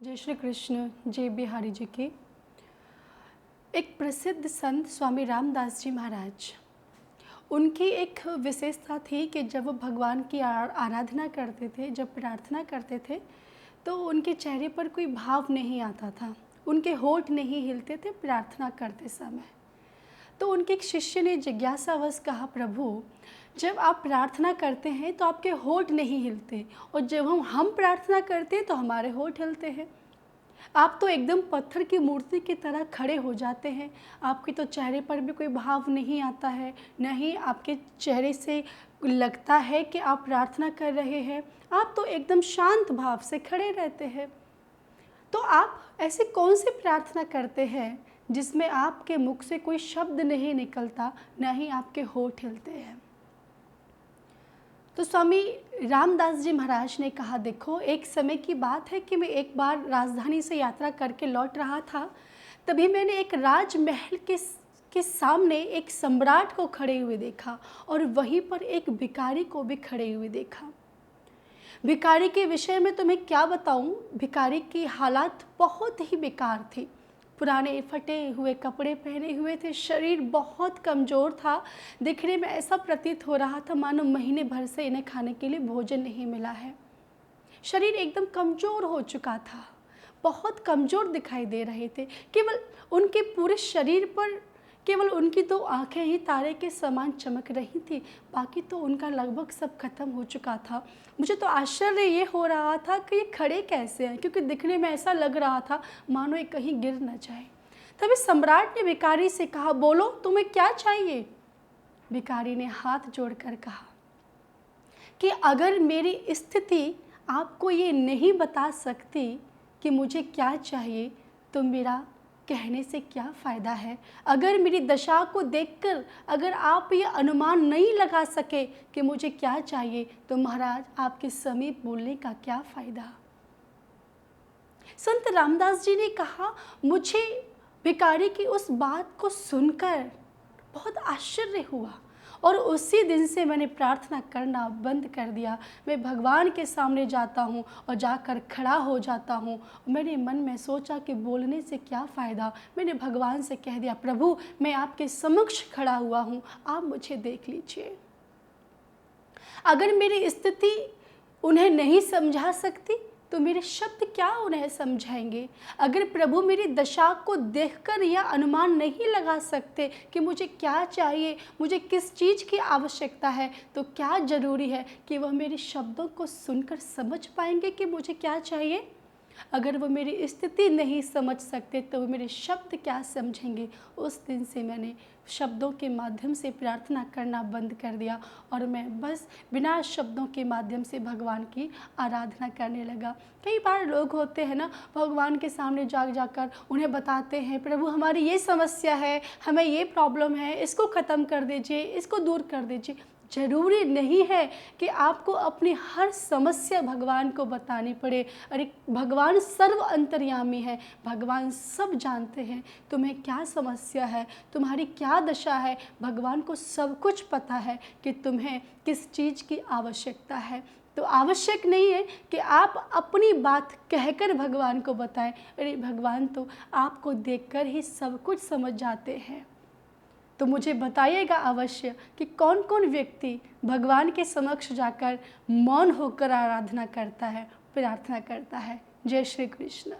जय श्री कृष्ण। जय बिहारी जी की। एक प्रसिद्ध संत स्वामी रामदास जी महाराज, उनकी एक विशेषता थी कि जब वो भगवान की आराधना करते थे, जब प्रार्थना करते थे, तो उनके चेहरे पर कोई भाव नहीं आता था, उनके होंठ नहीं हिलते थे प्रार्थना करते समय। तो उनके एक शिष्य ने जिज्ञासावश कहा, प्रभु जब आप प्रार्थना करते हैं तो आपके होंठ नहीं हिलते, और जब हम प्रार्थना करते हैं तो हमारे होंठ हिलते हैं। आप तो एकदम पत्थर की मूर्ति की तरह खड़े हो जाते हैं, आपके तो चेहरे पर भी कोई भाव नहीं आता है, न ही आपके चेहरे से लगता है कि आप प्रार्थना कर रहे हैं। आप तो एकदम शांत भाव से खड़े रहते हैं। तो आप ऐसी कौन सी प्रार्थना करते हैं जिसमें आपके मुख से कोई शब्द नहीं निकलता, न ही आपके होंठ हिलते हैं? तो स्वामी रामदास जी महाराज ने कहा, देखो एक समय की बात है कि मैं एक बार राजधानी से यात्रा करके लौट रहा था। तभी मैंने एक राजमहल के सामने एक सम्राट को खड़े हुए देखा, और वहीं पर एक भिखारी को भी खड़े हुए देखा। भिखारी के विषय में तो मैं क्या बताऊं, भिखारी की हालात बहुत ही बेकार थी। पुराने फटे हुए कपड़े पहने हुए थे, शरीर बहुत कमज़ोर था, दिखने में ऐसा प्रतीत हो रहा था मानो महीने भर से इन्हें खाने के लिए भोजन नहीं मिला है। शरीर एकदम कमज़ोर हो चुका था, बहुत कमज़ोर दिखाई दे रहे थे। केवल उनके पूरे शरीर पर केवल उनकी 2 आँखें ही तारे के समान चमक रही थी, बाकी तो उनका लगभग सब खत्म हो चुका था। मुझे तो आश्चर्य ये हो रहा था कि ये खड़े कैसे हैं, क्योंकि दिखने में ऐसा लग रहा था मानो ये कहीं गिर न जाए। तभी सम्राट ने भिखारी से कहा, बोलो तुम्हें क्या चाहिए? भिखारी ने हाथ जोड़कर कहा कि अगर मेरी स्थिति आपको ये नहीं बता सकती कि मुझे क्या चाहिए, तो मेरा कहने से क्या फ़ायदा है। अगर मेरी दशा को देखकर अगर आप ये अनुमान नहीं लगा सके कि मुझे क्या चाहिए, तो महाराज आपके समीप बोलने का क्या फ़ायदा। संत रामदास जी ने कहा, मुझे भिखारी की उस बात को सुनकर बहुत आश्चर्य हुआ, और उसी दिन से मैंने प्रार्थना करना बंद कर दिया। मैं भगवान के सामने जाता हूँ और जाकर खड़ा हो जाता हूँ। मैंने मन में सोचा कि बोलने से क्या फ़ायदा। मैंने भगवान से कह दिया, प्रभु मैं आपके समक्ष खड़ा हुआ हूँ, आप मुझे देख लीजिए। अगर मेरी स्थिति उन्हें नहीं समझा सकती, तो मेरे शब्द क्या उन्हें समझाएंगे। अगर प्रभु मेरी दशा को देखकर यह अनुमान नहीं लगा सकते कि मुझे क्या चाहिए, मुझे किस चीज़ की आवश्यकता है, तो क्या ज़रूरी है कि वह मेरे शब्दों को सुनकर समझ पाएंगे कि मुझे क्या चाहिए। अगर वो मेरी स्थिति नहीं समझ सकते, तो वो मेरे शब्द क्या समझेंगे। उस दिन से मैंने शब्दों के माध्यम से प्रार्थना करना बंद कर दिया, और मैं बस बिना शब्दों के माध्यम से भगवान की आराधना करने लगा। कई बार लोग होते हैं ना, भगवान के सामने जाकर उन्हें बताते हैं, प्रभु हमारी ये समस्या है, हमें ये प्रॉब्लम है, इसको ख़त्म कर दीजिए, इसको दूर कर दीजिए। ज़रूरी नहीं है कि आपको अपनी हर समस्या भगवान को बतानी पड़े। अरे भगवान सर्व अंतर्यामी है, भगवान सब जानते हैं तुम्हें क्या समस्या है, तुम्हारी क्या दशा है। भगवान को सब कुछ पता है कि तुम्हें किस चीज़ की आवश्यकता है। तो आवश्यक नहीं है कि आप अपनी बात कहकर भगवान को बताएं। अरे भगवान तो आपको देखकर ही सब कुछ समझ जाते हैं। तो मुझे बताइएगा अवश्य कि कौन कौन व्यक्ति भगवान के समक्ष जाकर मौन होकर आराधना करता है, प्रार्थना करता है। जय श्री कृष्ण।